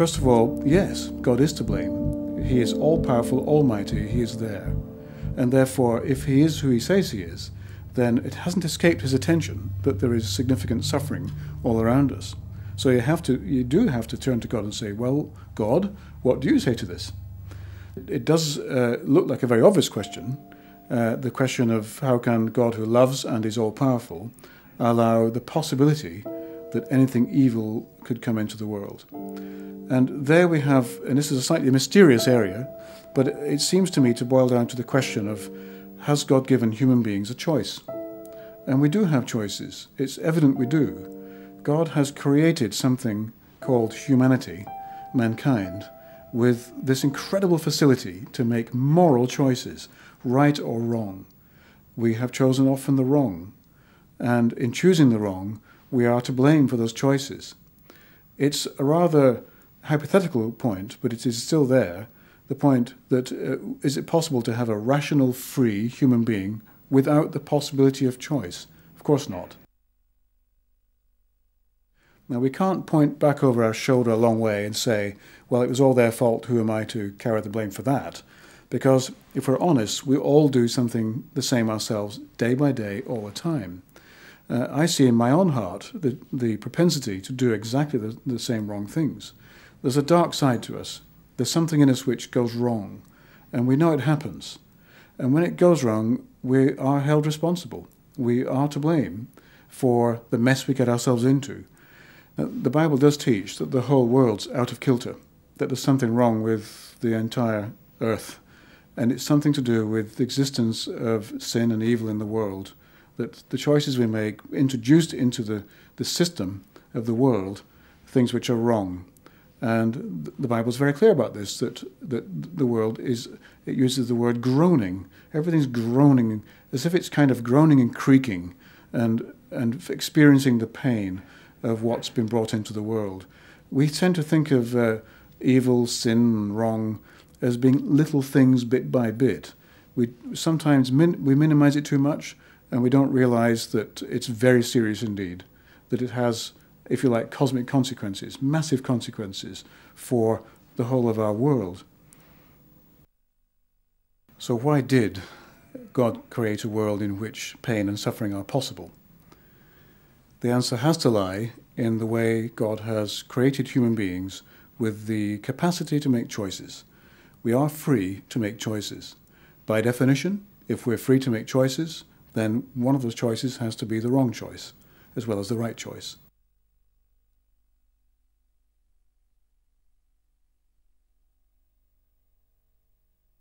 First of all, yes, God is to blame. He is all-powerful, almighty, He is there. And therefore, if He is who He says He is, then it hasn't escaped His attention that there is significant suffering all around us. So you do have to turn to God and say, well, God, what do you say to this? It does look like a very obvious question, the question of how can God, who loves and is all-powerful, allow the possibility that anything evil could come into the world. And there we have, and this is a slightly mysterious area, but it seems to me to boil down to the question of, has God given human beings a choice? And we do have choices. It's evident we do. God has created something called humanity, mankind, with this incredible facility to make moral choices, right or wrong. We have chosen often the wrong, and in choosing the wrong, we are to blame for those choices. It's a rather hypothetical point, but it is still there, the point that is it possible to have a rational, free human being without the possibility of choice? Of course not. Now, we can't point back over our shoulder a long way and say, well, it was all their fault, who am I to carry the blame for that? Because if we're honest, we all do something the same ourselves day by day, all the time. I see in my own heart the propensity to do exactly the same wrong things. There's a dark side to us. There's something in us which goes wrong, and we know it happens. And when it goes wrong, we are held responsible. We are to blame for the mess we get ourselves into. The Bible does teach that the whole world's out of kilter, that there's something wrong with the entire earth, and it's something to do with the existence of sin and evil in the world, that the choices we make introduced into the system of the world, things which are wrong. And the Bible's very clear about this, that the world it uses the word groaning. Everything's groaning, as if it's kind of groaning and creaking and experiencing the pain of what's been brought into the world. We tend to think of evil, sin, and wrong as being little things bit by bit. We sometimes we minimize it too much, and we don't realize that it's very serious indeed, that it has, if you like, cosmic consequences, massive consequences for the whole of our world. So why did God create a world in which pain and suffering are possible? The answer has to lie in the way God has created human beings with the capacity to make choices. We are free to make choices. By definition, if we're free to make choices, then one of those choices has to be the wrong choice, as well as the right choice.